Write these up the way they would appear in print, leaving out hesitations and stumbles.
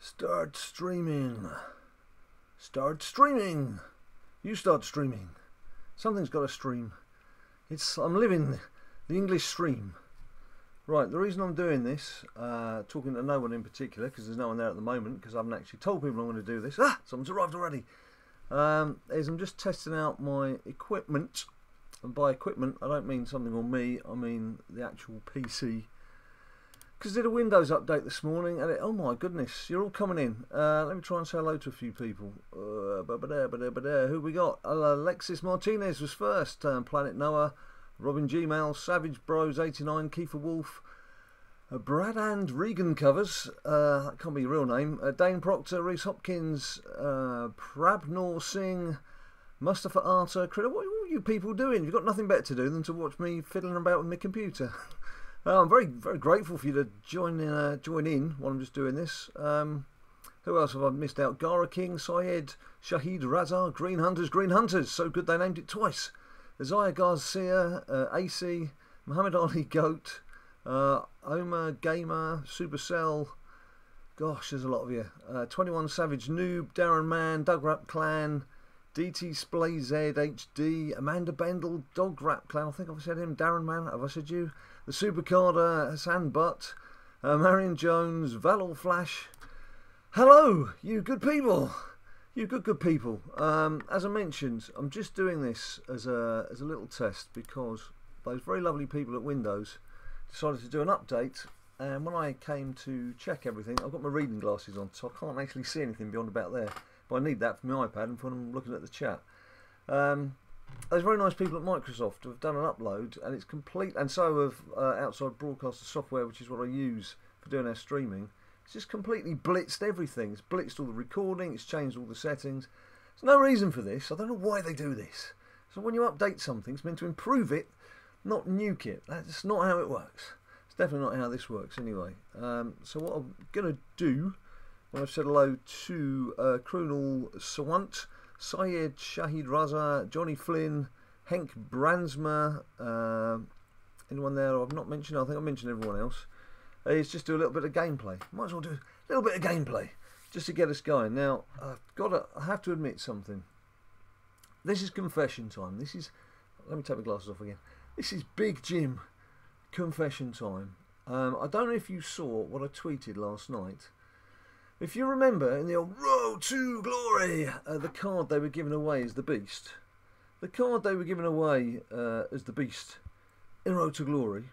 Start streaming. Start streaming. You start streaming. Something's got to stream. I'm living the English stream. Right, the reason I'm doing this, talking to no one in particular, because there's no one there at the moment, because I haven't actually told people I'm going to do this. Someone's arrived already. Is I'm just testing out my equipment. And by equipment, I don't mean something on me, I mean the actual PC. Because I did a Windows update this morning, and oh my goodness, you're all coming in. Let me try and say hello to a few people. Who we got? Alexis Martinez was first. Planet Noah, Robin Gmail, Savage Bros 89, Kiefer Wolf, Brad and Regan covers. That can't be your real name. Dane Proctor, Reese Hopkins, Prabnor Singh, Mustafa Arta, Critter. What are you people doing? You've got nothing better to do than to watch me fiddling about with my computer. I'm very, very grateful for you to join in while I'm just doing this. Who else have I missed out? Gara King, Syed, Shahid Raza, Green Hunters. So good they named it twice. Isaiah Garcia, AC, Muhammad Ali Goat, Omar Gamer, Supercell. Gosh, there's a lot of you. 21 Savage Noob, Darren Man, Doug Rap Clan, DT Splay Z HD, Amanda Bendel, Dog Rap Clan. I think I've said him. Darren Man, have I said you? The SuperCard, Hassan Butt, Marion Jones, Valor Flash. Hello, you good people. You good people. As I mentioned, I'm just doing this as a little test because those very lovely people at Windows decided to do an update, and when I came to check everything, I've got my reading glasses on, so I can't actually see anything beyond about there. But I need that for my iPad and when I'm looking at the chat. Those very nice people at Microsoft have done an upload, and it's complete, and so have Outside Broadcaster Software, which is what I use for doing our streaming. It's just completely blitzed everything. It's blitzed all the recording, it's changed all the settings. There's no reason for this. I don't know why they do this. So when you update something, it's meant to improve it, not nuke it. That's not how it works. It's definitely not how this works anyway. So what I'm going to do, when I've said hello to Krunal Sawant, Syed Shahid Raza, Johnny Flynn, Henk Bransma, anyone there I've not mentioned? I think I mentioned everyone else. Is just do a little bit of gameplay. Might as well do a little bit of gameplay just to get us going. Now, I have to admit something. This is confession time. Let me take my glasses off again. This is Big Jim confession time. I don't know if you saw what I tweeted last night. If you remember, in the old Road to Glory, the card they were giving away as the Beast. The card they were giving away as the Beast in Road to Glory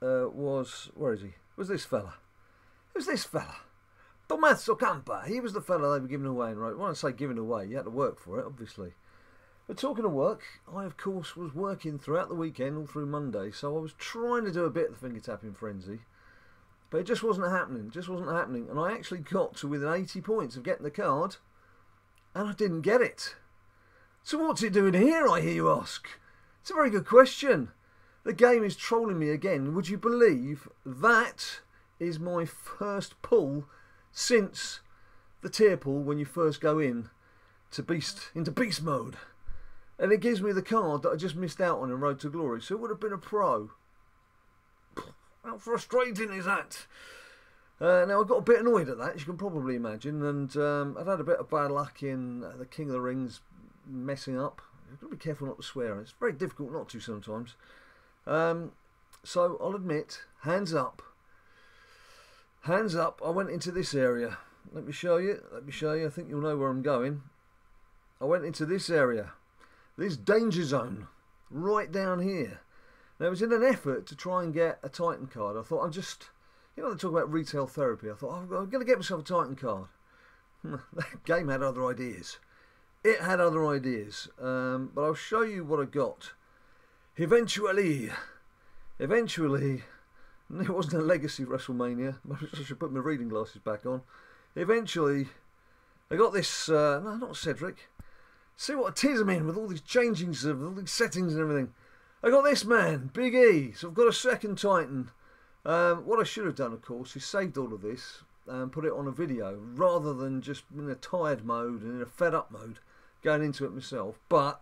was, where is he? Was this fella. Who's this fella? Tommaso Campa. He was the fella they were giving away in Road. When I say giving away, you had to work for it, obviously. But talking of work, I of course was working throughout the weekend, all through Monday, so I was trying to do a bit of the finger tapping frenzy. But it just wasn't happening, and I actually got to within 80 points of getting the card, and I didn't get it. So what's it doing here, I hear you ask? It's a very good question. The game is trolling me again. Would you believe that is my first pull since the tier pull when you first go into beast mode. And it gives me the card that I just missed out on in Road to Glory, so it would have been a pro. How frustrating is that? Now, I got a bit annoyed at that, as you can probably imagine, and I've had a bit of bad luck in the King of the Rings messing up. You've got to be careful not to swear. It's very difficult not to sometimes. So, I'll admit, hands up. Hands up, I went into this area. Let me show you. I think you'll know where I'm going. I went into this area. This danger zone. Right down here. Now, it was in an effort to try and get a Titan card. I thought, they talk about retail therapy. I thought, I'm going to get myself a Titan card. That game had other ideas. It had other ideas. But I'll show you what I got. Eventually, it wasn't a legacy WrestleMania. I should put my reading glasses back on. Eventually, I got this, no, not Cedric. See what it is I'm in with all these changings of all these settings and everything. I got this man, Big E, so I've got a second Titan. What I should have done, of course, is saved all of this and put it on a video, rather than just in a tired mode and in a fed up mode, going into it myself. But,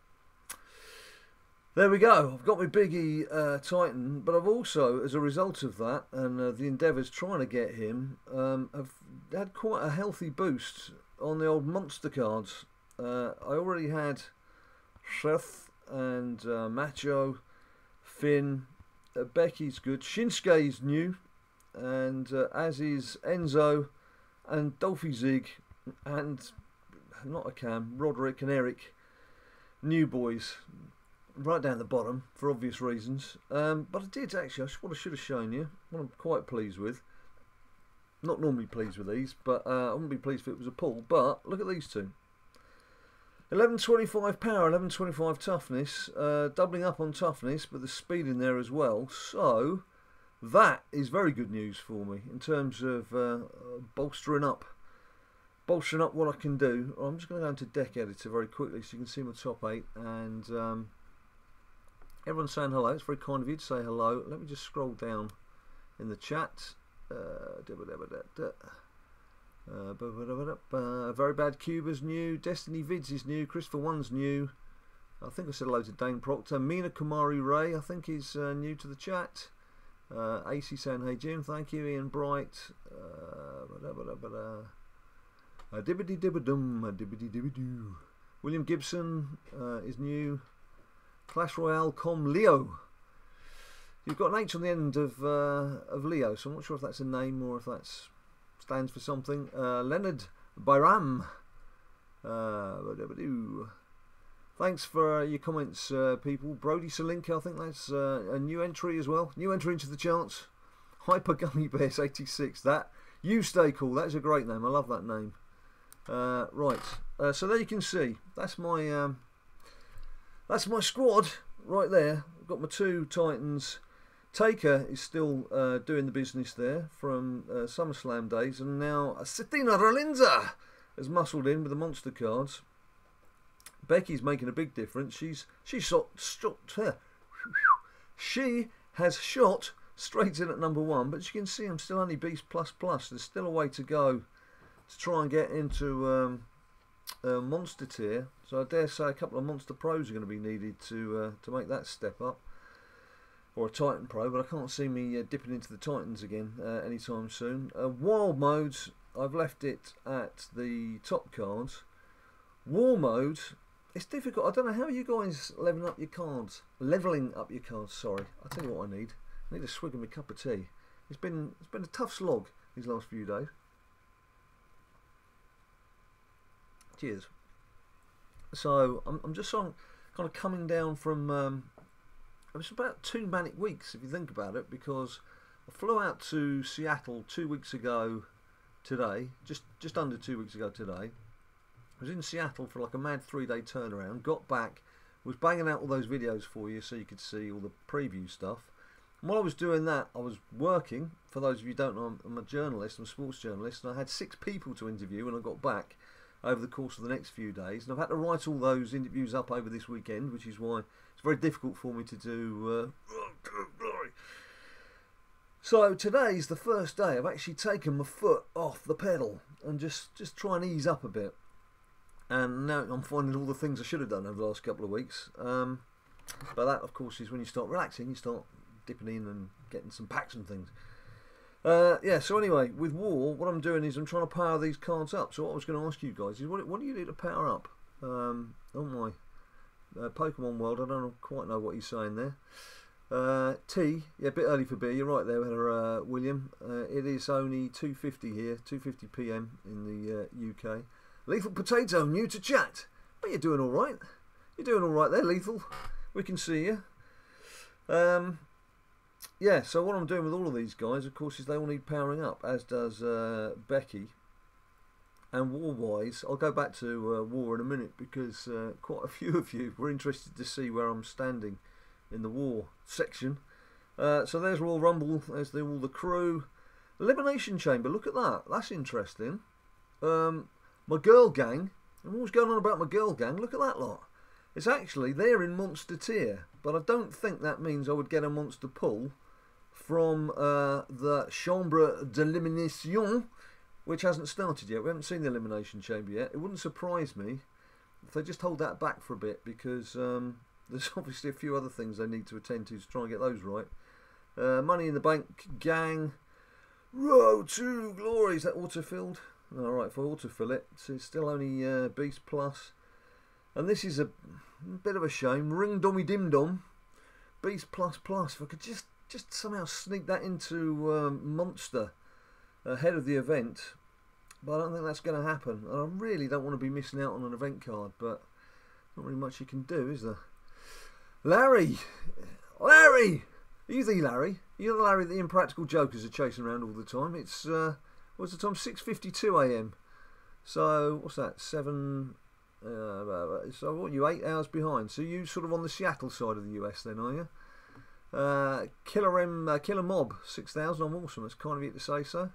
there we go, I've got my Big E Titan, but I've also, as a result of that, and the endeavours trying to get him, have had quite a healthy boost on the old monster cards. I already had Seth and Macho, Finn, Becky's good, Shinsuke's new, and as is Enzo and Dolphy Zig, and not a Cam, Roderick and Eric, new boys, right down the bottom for obvious reasons. But I did actually, what I should have shown you, what I'm quite pleased with. Not normally pleased with these, but I wouldn't be pleased if it was a pull. But look at these two. 1125 power, 1125 toughness, doubling up on toughness, but the speed in there as well. So that is very good news for me in terms of bolstering up what I can do. I'm just going to go into deck editor very quickly so you can see my top 8. And everyone's saying hello. It's very kind of you to say hello. Let me just scroll down in the chat. Very Bad Cuba's new, Destiny Vids is new, Christopher One's new. I think I said hello to Dane Proctor. Mina Kumari Ray, I think, is new to the chat. AC saying hey Jim, thank you. Ian Bright. William Gibson is new. Clash Royale Com Leo. You've got an H on the end of Leo, so I'm not sure if that's a name or if that stands for something. Leonard Bayram. Thanks for your comments, people. Brody Salinka, I think that's a new entry as well. New entry into the charts. Hyper Gummy Bears 86. That you stay cool. That's a great name. I love that name. Right. So there you can see. That's my squad right there. I've got my 2 Titans. Taker is still doing the business there from SummerSlam days, and now Sitina Rolinza has muscled in with the monster cards. Becky's making a big difference. She has shot straight in at number 1, but you can see I'm still only Beast plus plus. There's still a way to go to try and get into monster tier. So I dare say a couple of monster pros are going to be needed to make that step up. Or a Titan Pro, but I can't see me dipping into the Titans again anytime soon. Wild modes, I've left it at the top cards. War mode, it's difficult. I don't know how you guys leveling up your cards. Sorry, I'll tell you what I need. I need a swig of my cup of tea. It's been a tough slog these last few days. Cheers. So I'm just kind of coming down from. It was about 2 manic weeks, if you think about it, because I flew out to Seattle 2 weeks ago today, just under 2 weeks ago today. I was in Seattle for like a mad 3-day turnaround, got back, was banging out all those videos for you so you could see all the preview stuff. And while I was doing that, I was working. For those of you who don't know, I'm a journalist, I'm a sports journalist, and I had 6 people to interview when I got back over the course of the next few days. And I've had to write all those interviews up over this weekend, which is why it's very difficult for me to do. So today's the first day I've actually taken my foot off the pedal and just try and ease up a bit. And now I'm finding all the things I should have done over the last couple of weeks. But that, of course, is when you start relaxing, you start dipping in and getting some packs and things. Yeah, so anyway, with War, what I'm doing is I'm trying to power these cards up. So what I was going to ask you guys is, what do you need to power up? Oh my, Pokemon World, I don't quite know what he's saying there. Tea, yeah, a bit early for beer, you're right there, William. It is only 2:50 here, 2:50 PM in the UK. Lethal Potato, new to chat. But you're doing alright. You're doing alright there, Lethal. We can see you. Yeah, so what I'm doing with all of these guys, of course, is they all need powering up, as does Becky. And War-wise, I'll go back to War in a minute, because quite a few of you were interested to see where I'm standing in the War section. So there's Royal Rumble, there's all the crew. Elimination Chamber, look at that, that's interesting. My girl gang, and what was going on about my girl gang, look at that lot. It's actually, they're in monster tier, but I don't think that means I would get a monster pull from the Chambre d'Elimination, which hasn't started yet. We haven't seen the Elimination Chamber yet. It wouldn't surprise me if they just hold that back for a bit, because there's obviously a few other things they need to attend to try and get those right. Money in the Bank gang, Road to Glory. Is that auto-filled? Alright, if I auto-fill it, so it's still only Beast Plus. And this is a bit of a shame. Ring Dommy Dim Dom. Beast Plus Plus. If I could just somehow sneak that into Monster ahead of the event. But I don't think that's going to happen. And I really don't want to be missing out on an event card, but not really much you can do, is there? Larry! Larry! Are you the Larry? You're the Larry the Impractical Jokers are chasing around all the time. It's, what's the time? 6:52 AM. So, what's that? 7... so what, you 8 hours behind? So you sort of on the Seattle side of the US then, are you? Killer Mob 6,000. I'm awesome. That's kind of you to say so.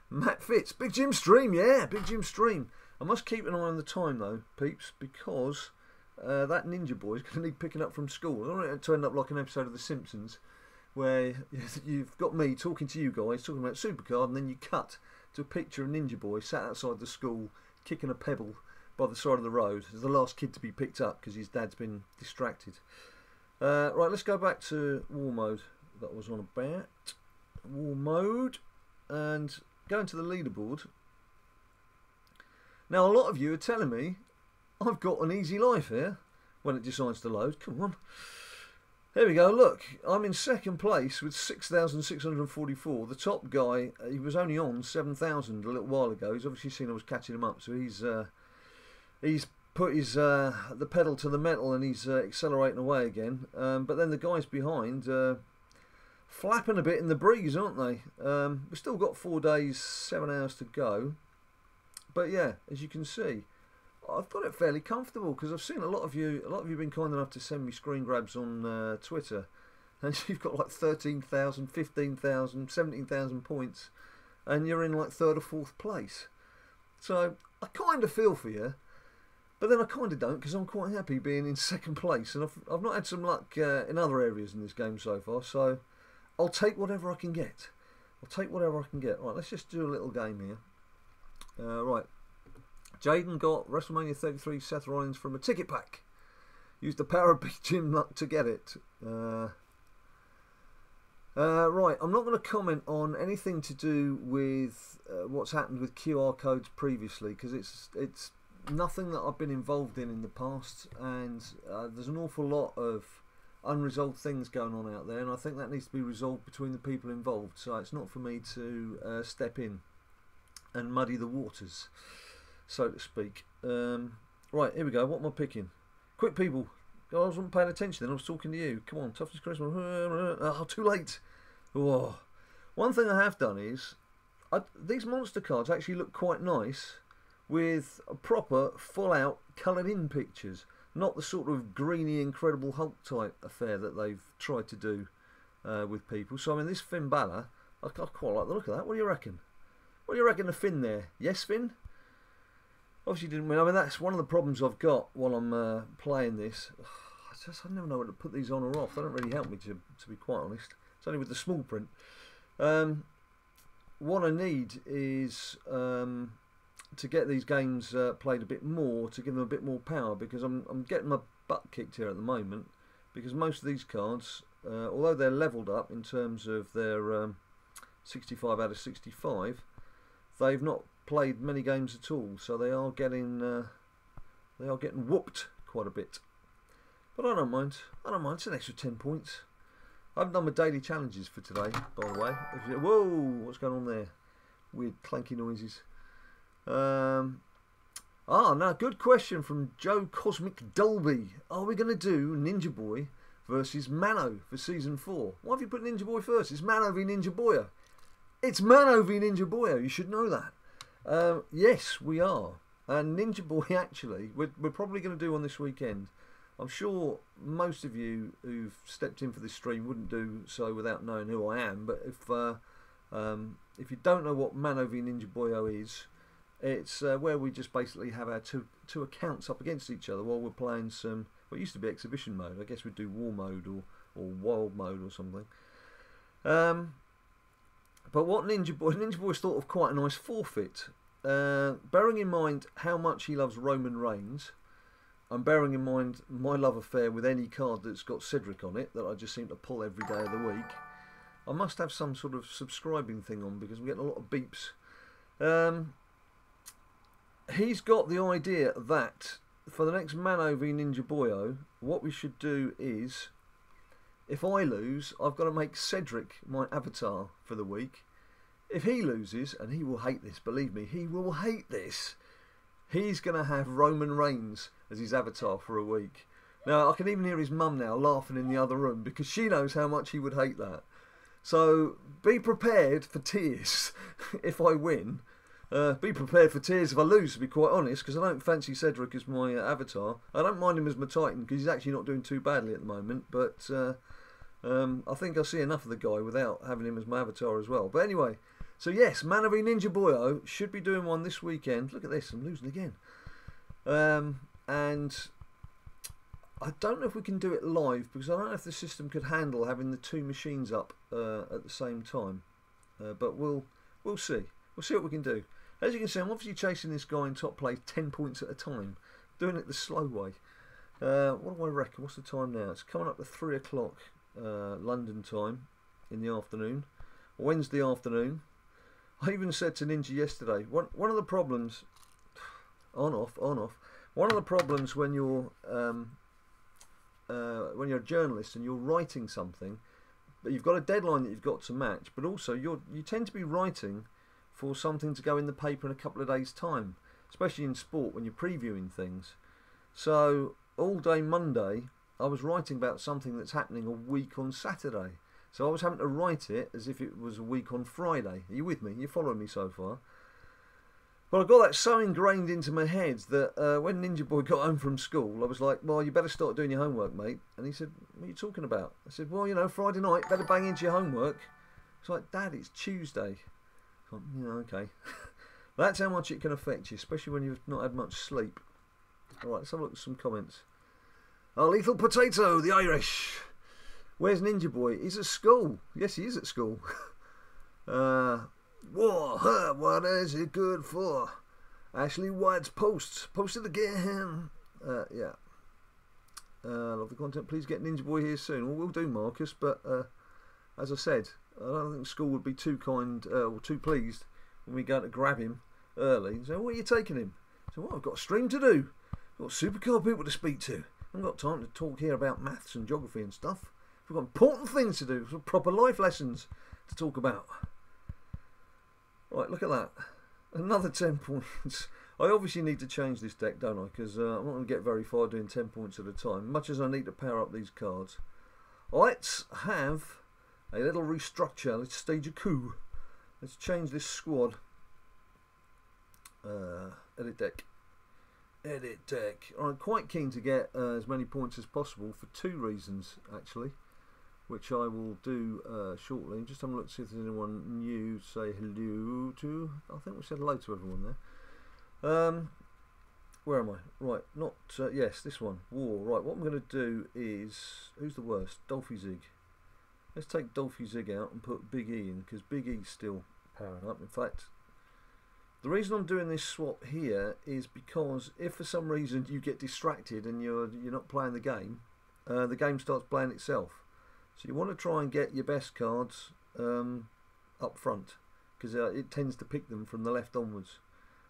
Matt Fitz, Big Jim stream, yeah, Big Jim stream. I must keep an eye on the time though, peeps, because that Ninja Boy is going to need picking up from school. I don't want it to end up like an episode of The Simpsons, where you've got me talking to you guys, talking about SuperCard, and then you cut to a picture of Ninja Boy sat outside the school, kicking a pebble by the side of the road as the last kid to be picked up because his dad's been distracted. Right, let's go back to War Mode that was on about. War Mode, and going to the leaderboard. Now, a lot of you are telling me I've got an easy life here when it decides to load. Come on. Here we go. Look, I'm in second place with 6,644. The top guy, he was only on 7,000 a little while ago. He's obviously seen I was catching him up, so he's put his the pedal to the metal and he's accelerating away again. But then the guys behind flapping a bit in the breeze, aren't they? We've still got 4 days, 7 hours to go. But yeah, as you can see, I've got it fairly comfortable because I've seen a lot of you have been kind enough to send me screen grabs on Twitter, and you've got like 13,000, 15,000, 17,000 points, and you're in like 3rd or 4th place. So I kind of feel for you, but then I kind of don't because I'm quite happy being in 2nd place, and I've not had some luck in other areas in this game so far. So I'll take whatever I can get. I'll take whatever I can get. Right, let's just do a little game here. Right. Jaden got WrestleMania 33 Seth Rollins from a ticket pack. Used the power of Big Jim luck to get it. Right, I'm not going to comment on anything to do with what's happened with QR codes previously because it's nothing that I've been involved in the past, and there's an awful lot of unresolved things going on out there, and I think that needs to be resolved between the people involved. So it's not for me to step in and muddy the waters, so to speak. Right, here we go. What am I picking? Quick, people. I wasn't paying attention then. I was talking to you. Come on, Toughest Christmas. Oh, too late. Oh. One thing I have done is these monster cards actually look quite nice with a proper full-out coloured-in pictures, not the sort of greeny Incredible Hulk type affair that they've tried to do with people. So I mean, this Finn Balor, I quite like the look of that. What do you reckon? What do you reckon of Finn there? Yes, Finn? Obviously didn't win. I mean, that's one of the problems I've got while I'm playing this. I never know whether to put these on or off. They don't really help me, to be quite honest. It's only with the small print. What I need is to get these games played a bit more, to give them a bit more power, because I'm getting my butt kicked here at the moment, because most of these cards, although they're levelled up in terms of their 65 out of 65, they've not played many games at all, so they are getting whooped quite a bit. But I don't mind. I don't mind. It's an extra 10 points. I haven't done my daily challenges for today, by the way. Whoa, what's going on there? Weird clanky noises. Now, good question from Joe Cosmic Dolby. Are we going to do Ninja Boy versus Mano for Season 4? Why have you put Ninja Boy first? It's Mano v Ninja Boya. It's Mano v Ninja Boya. You should know that. Yes, we are. And Ninja Boy, actually, we're probably going to do one this weekend. I'm sure most of you who've stepped in for this stream wouldn't do so without knowing who I am. But if you don't know what Mano v Ninja Boyo is, it's where we just basically have our two accounts up against each other while we're playing some, what used to be exhibition mode. I guess we'd do war mode or wild mode or something. But what Ninja Boy's thought of quite a nice forfeit. Bearing in mind how much he loves Roman Reigns, and bearing in mind my love affair with any card that's got Cedric on it that I just seem to pull every day of the week, I must have some sort of subscribing thing on because I'm getting a lot of beeps. He's got the idea that for the next Mano v Ninja Boyo, what we should do is, if I lose, I've got to make Cedric my avatar for the week. If he loses, and he will hate this, believe me, he will hate this, he's going to have Roman Reigns as his avatar for a week. Now, I can even hear his mum now laughing in the other room because she knows how much he would hate that. So, be prepared for tears if I win. Be prepared for tears if I lose, to be quite honest, because I don't fancy Cedric as my avatar. I don't mind him as my Titan because he's actually not doing too badly at the moment, but I think I'll see enough of the guy without having him as my avatar as well. But anyway, so yes, Mano v Ninja Boyo should be doing one this weekend. Look at this, I'm losing again. And I don't know if we can do it live because I don't know if the system could handle having the two machines up at the same time. But we'll see. We'll see what we can do. As you can see, I'm obviously chasing this guy in top place 10 points at a time, doing it the slow way. What do I reckon? What's the time now? It's coming up to 3 o'clock London time in the afternoon, Wednesday afternoon. I even said to Ninja yesterday, one of the problems, on off, one of the problems when you're a journalist and you're writing something, but you've got a deadline that you've got to match, but also you tend to be writing for something to go in the paper in a couple of days' time, especially in sport when you're previewing things. So all day Monday I was writing about something that's happening a week on Saturday. So I was having to write it as if it was a week on Friday. Are you with me? You're following me so far? But I got that so ingrained into my head that when Ninja Boy got home from school, I was like, well, you better start doing your homework, mate. And he said, what are you talking about? I said, well, you know, Friday night, better bang into your homework. It's like, Dad, it's Tuesday. So, yeah, okay. That's how much it can affect you, especially when you've not had much sleep. Alright, let's have a look at some comments. Oh, Lethal Potato, the Irish. Where's Ninja Boy? He's at school. Yes, he is at school. What is it good for? Ashley White's post. Post it again. Yeah. Love the content. Please get Ninja Boy here soon. Well, we'll do, Marcus, but as I said, I don't think school would be too kind or too pleased when we go to grab him early. So, where are you taking him? So, well, I've got a stream to do. I've got SuperCard people to speak to. I haven't got time to talk here about maths and geography and stuff. We've got important things to do, some proper life lessons to talk about. Right, look at that. Another 10 points. I obviously need to change this deck, don't I? Because I'm not going to get very far doing 10 points at a time, much as I need to power up these cards. Let's have a little restructure. Let's stage a coup. Let's change this squad. Edit deck. Edit deck. I'm quite keen to get as many points as possible for two reasons, actually, which I will do shortly. Just have a look to see if there's anyone new to say hello to. I think we said hello to everyone there. Where am I? Right, not yes, this one. War. Right, what I'm going to do is, who's the worst? Dolphy Zig. Let's take Dolphy Zig out and put Big E in, because Big E's still powering up. In fact, the reason I'm doing this swap here is because if for some reason you get distracted and you're not playing the game starts playing itself. So you want to try and get your best cards up front, because it tends to pick them from the left onwards.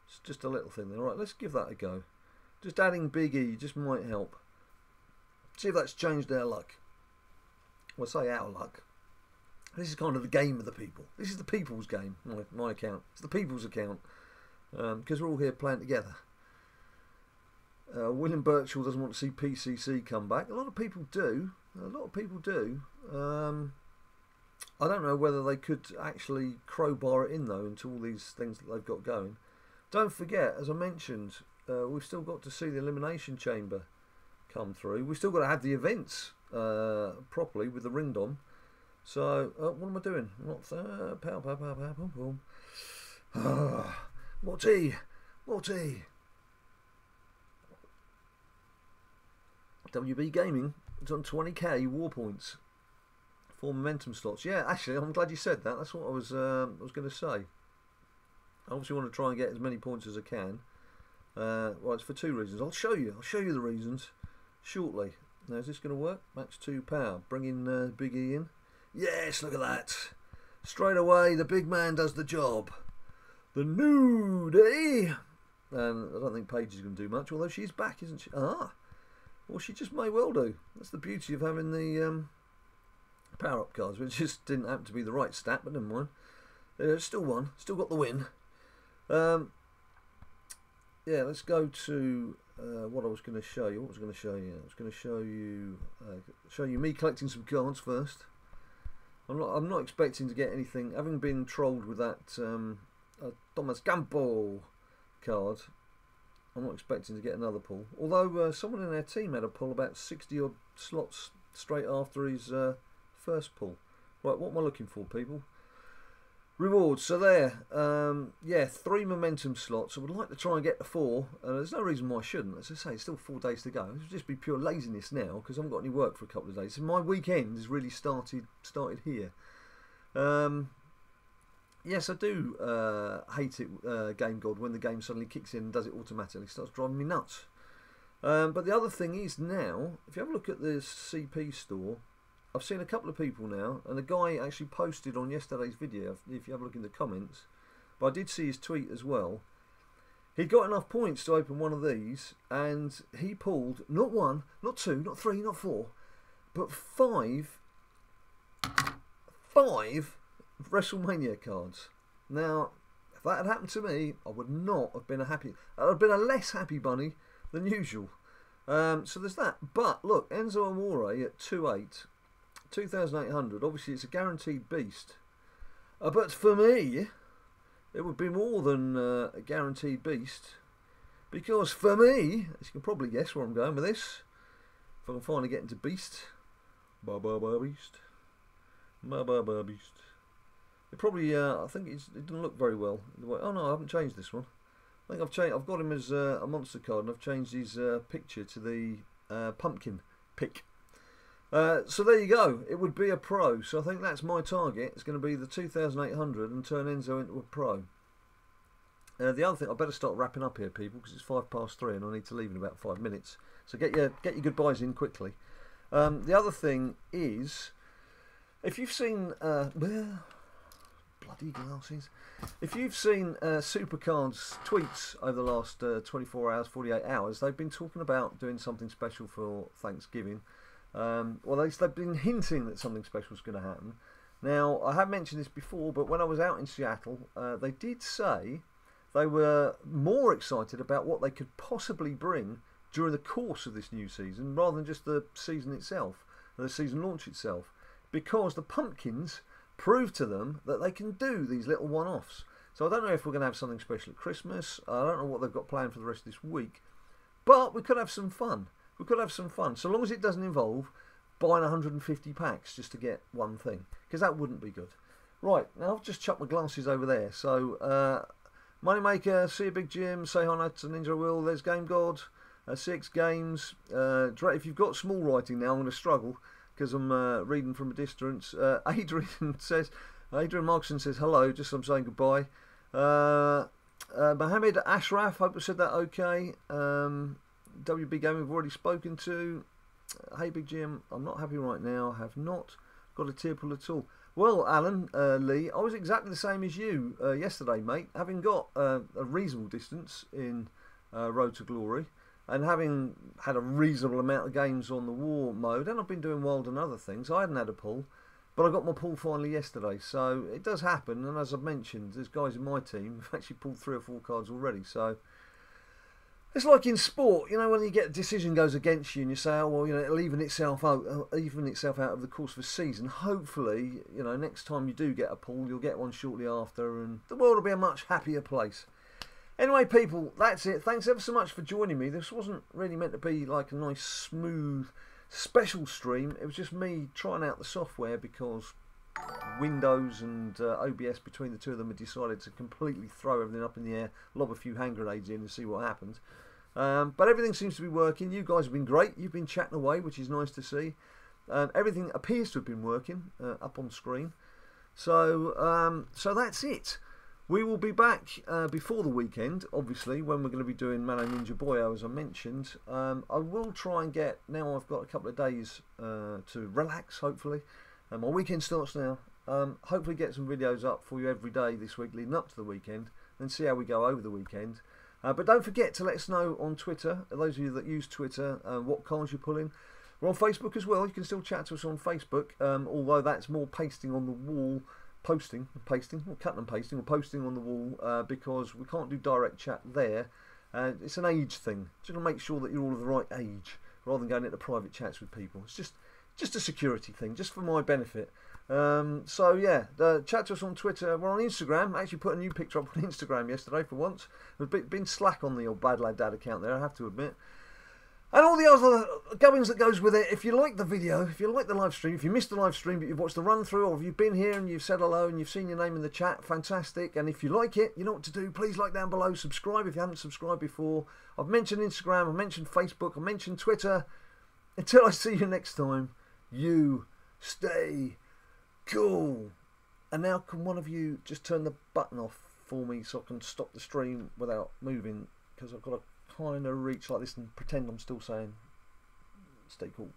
It's just a little thing there. Alright, let's give that a go. Just adding Big E just might help. See if that's changed our luck. Well, I say our luck. This is kind of the game of the people. This is the people's game, my account. It's the people's account, because we're all here playing together. William Birchall doesn't want to see PCC come back. A lot of people do. A lot of people do. I don't know whether they could actually crowbar it in, though, into all these things that they've got going. Don't forget, as I mentioned, we've still got to see the Elimination Chamber come through. We've still got to have the events properly with the ring dom. So, what am I doing? More tea! More tea! WB Gaming, it's on 20k war points for momentum slots. Yeah, actually, I'm glad you said that. That's what I was going to say. I obviously want to try and get as many points as I can. Well, it's for two reasons. I'll show you the reasons shortly. Now, is this going to work? Match 2 power. Bring in Big E in. Yes, look at that. Straight away, the big man does the job. The nude, eh? And I don't think Paige is going to do much, although she's back, isn't she? Ah, well, she just may well do. That's the beauty of having the power-up cards, which just didn't happen to be the right stat, but never mind. Still won, still got the win. Yeah, let's go to what I was going to show you. What was I going to show you? I was going to show you me collecting some cards first. I'm not expecting to get anything. Having been trolled with that Thomas Campo card, I'm not expecting to get another pull. Although someone in our team had a pull about 60 odd slots straight after his first pull. Right, what am I looking for, people? Rewards. So there, yeah, 3 momentum slots. I would like to try and get to 4. There's no reason why I shouldn't. As I say, it's still 4 days to go. It would just be pure laziness now because I haven't got any work for a couple of days. So my weekend has really started here. Yes, I do hate it, Game God, when the game suddenly kicks in and does it automatically. It starts driving me nuts. But the other thing is now, if you have a look at the CP store, I've seen a couple of people now, and a guy actually posted on yesterday's video, if you have a look in the comments, but I did see his tweet as well. He got enough points to open one of these, and he pulled not 1, not 2, not 3, not 4, but 5 WrestleMania cards. Now, if that had happened to me, I would not have been I'd have been a less happy bunny than usual. So there's that. But look, Enzo Amore at 2.8. 2,800. Obviously, it's a guaranteed beast. But for me, it would be more than a guaranteed beast. Because for me, as you can probably guess where I'm going with this, if I can finally get into beast. Beast. Beast. It probably, I think it doesn't look very well. Oh no, I haven't changed this one. I think I've changed. I've got him as a monster card, and I've changed his picture to the pumpkin pick. So there you go. It would be a pro. So I think that's my target. It's going to be the 2,800 and turn Enzo into a pro. The other thing, I better start wrapping up here, people, because it's 3:05 and I need to leave in about 5 minutes. So get your goodbyes in quickly. The other thing is, if you've seen bloody glasses. If you've seen SuperCard's tweets over the last 24 hours, 48 hours, they've been talking about doing something special for Thanksgiving. Well, they've been hinting that something special is going to happen. Now, I have mentioned this before, but when I was out in Seattle, they did say they were more excited about what they could possibly bring during the course of this new season, rather than just the season itself, the season launch itself, because the pumpkins proved to them that they can do these little one-offs. So I don't know if we're going to have something special at Christmas. I don't know what they've got planned for the rest of this week, but we could have some fun. We could have some fun, so long as it doesn't involve buying 150 packs just to get one thing, because that wouldn't be good. Right, now I've just chucked my glasses over there. So, Moneymaker, see you Big Jim, say hi to Ninja Will, there's Game God, CX Games. If you've got small writing now, I'm going to struggle, because I'm reading from a distance. Adrian Markson says hello, just so I'm saying goodbye. Mohammed Ashraf, hope I said that okay. WB Gaming we've already spoken to. Hey Big Jim, I'm not happy right now. I have not got a tear pull at all. Well, Alan Lee, I was exactly the same as you yesterday, mate. Having got a reasonable distance in Road to Glory, and having had a reasonable amount of games on the War mode, and I've been doing Wild and other things, I hadn't had a pull, but I got my pull finally yesterday. So it does happen, and as I've mentioned, there's guys in my team who've actually pulled 3 or 4 cards already. So it's like in sport, you know, when you get a decision goes against you and you say, oh, well, you know, it'll even itself out over the course of a season. Hopefully, you know, next time you do get a pull, you'll get one shortly after and the world will be a much happier place. Anyway, people, that's it. Thanks ever so much for joining me. This wasn't really meant to be like a nice, smooth, special stream. It was just me trying out the software because Windows and OBS, between the two of them, had decided to completely throw everything up in the air, lob a few hand grenades in and see what happens. But everything seems to be working. You guys have been great. You've been chatting away, which is nice to see. Everything appears to have been working up on screen. So that's it. We will be back before the weekend, obviously, when we're going to be doing Mano Ninja Boyo, as I mentioned. I will try and get, now I've got a couple of days to relax, hopefully, And my weekend starts now. Hopefully get some videos up for you every day this week leading up to the weekend, and see how we go over the weekend. But don't forget to let us know on Twitter, those of you that use Twitter, what cars you're pulling. We're on Facebook as well. You can still chat to us on Facebook, although that's more pasting on the wall, cutting and pasting, or posting on the wall, because we can't do direct chat there. It's an age thing. Just to make sure that you're all of the right age, rather than going into private chats with people. It's just a security thing, just for my benefit. So yeah, chat to us on Twitter. We're on Instagram. I actually put a new picture up on Instagram yesterday for once. We've been slack on the old BadLadDad account there, I have to admit. And all the other goings that goes with it. If you like the video, if you like the live stream, if you missed the live stream but you've watched the run through, or if you've been here and you've said hello and you've seen your name in the chat, fantastic. And if you like it, you know what to do. Please like down below, subscribe if you haven't subscribed before. I've mentioned Instagram, I've mentioned Facebook, I've mentioned Twitter. Until I see you next time, you stay cool. And now can one of you just turn the button off for me so I can stop the stream without moving, because I've got to kind of reach like this and pretend I'm still saying stay cool.